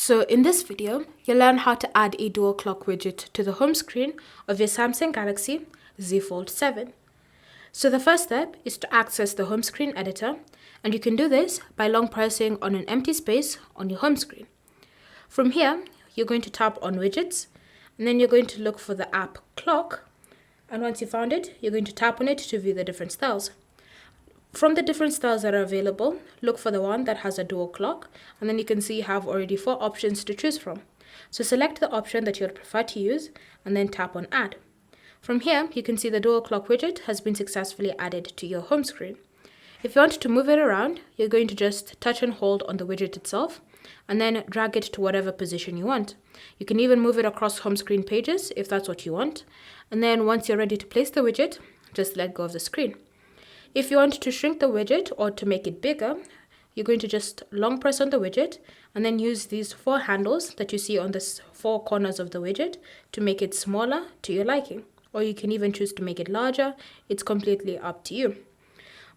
So in this video, you'll learn how to add a dual clock widget to the home screen of your Samsung Galaxy Z Fold 7. So the first step is to access the home screen editor, and you can do this by long pressing on an empty space on your home screen. From here, you're going to tap on Widgets, and then you're going to look for the app Clock, and once you found it, you're going to tap on it to view the different styles. From the different styles that are available, look for the one that has a dual clock, and then you can see you have already 4 options to choose from. So select the option that you would prefer to use, and then tap on Add. From here, you can see the dual clock widget has been successfully added to your home screen. If you want to move it around, you're going to just touch and hold on the widget itself, and then drag it to whatever position you want. You can even move it across home screen pages if that's what you want. And then once you're ready to place the widget, just let go of the screen. If you want to shrink the widget or to make it bigger, you're going to just long press on the widget and then use these 4 handles that you see on the 4 corners of the widget to make it smaller to your liking. Or you can even choose to make it larger. It's completely up to you.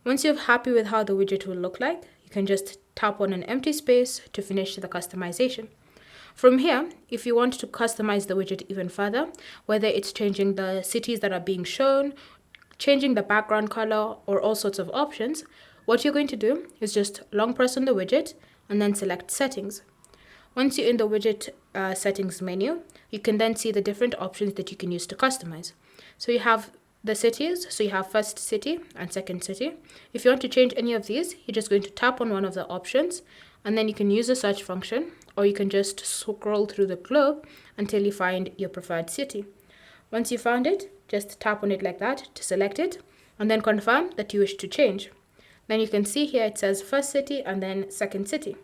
Once you're happy with how the widget will look like, you can just tap on an empty space to finish the customization. From here, if you want to customize the widget even further, whether it's changing the cities that are being shown, changing the background color, or all sorts of options, what you're going to do is just long press on the widget and then select Settings. Once you're in the widget settings menu, you can then see the different options that you can use to customize. So you have the cities, so you have first city and second city. If you want to change any of these, you're just going to tap on one of the options, and then you can use the search function, or you can just scroll through the globe until you find your preferred city. Once you found it, just tap on it like that to select it, and then confirm that you wish to change. Then you can see here it says first city and then second city.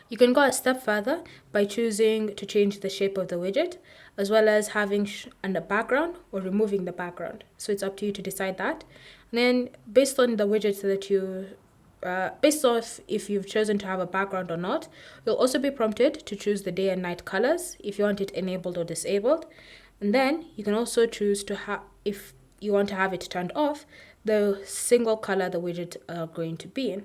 You can go a step further by choosing to change the shape of the widget, as well as having a background or removing the background. So it's up to you to decide that. And then based on the widgets that based off if you've chosen to have a background or not, you'll also be prompted to choose the day and night colors if you want it enabled or disabled. And then you can also choose to have, if you want to have it turned off, the single color the widget are going to be in.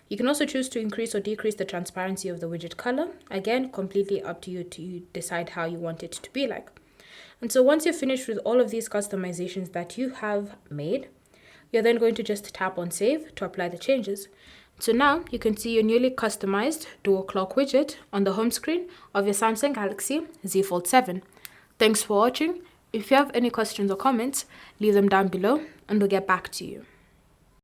You can also choose to increase or decrease the transparency of the widget color. Again, completely up to you to decide how you want it to be like. And so once you're finished with all of these customizations that you have made, you're then going to just tap on Save to apply the changes. So now you can see your newly customized dual clock widget on the home screen of your Samsung Galaxy Z Fold 7. Thanks for watching. If you have any questions or comments, leave them down below and we'll get back to you.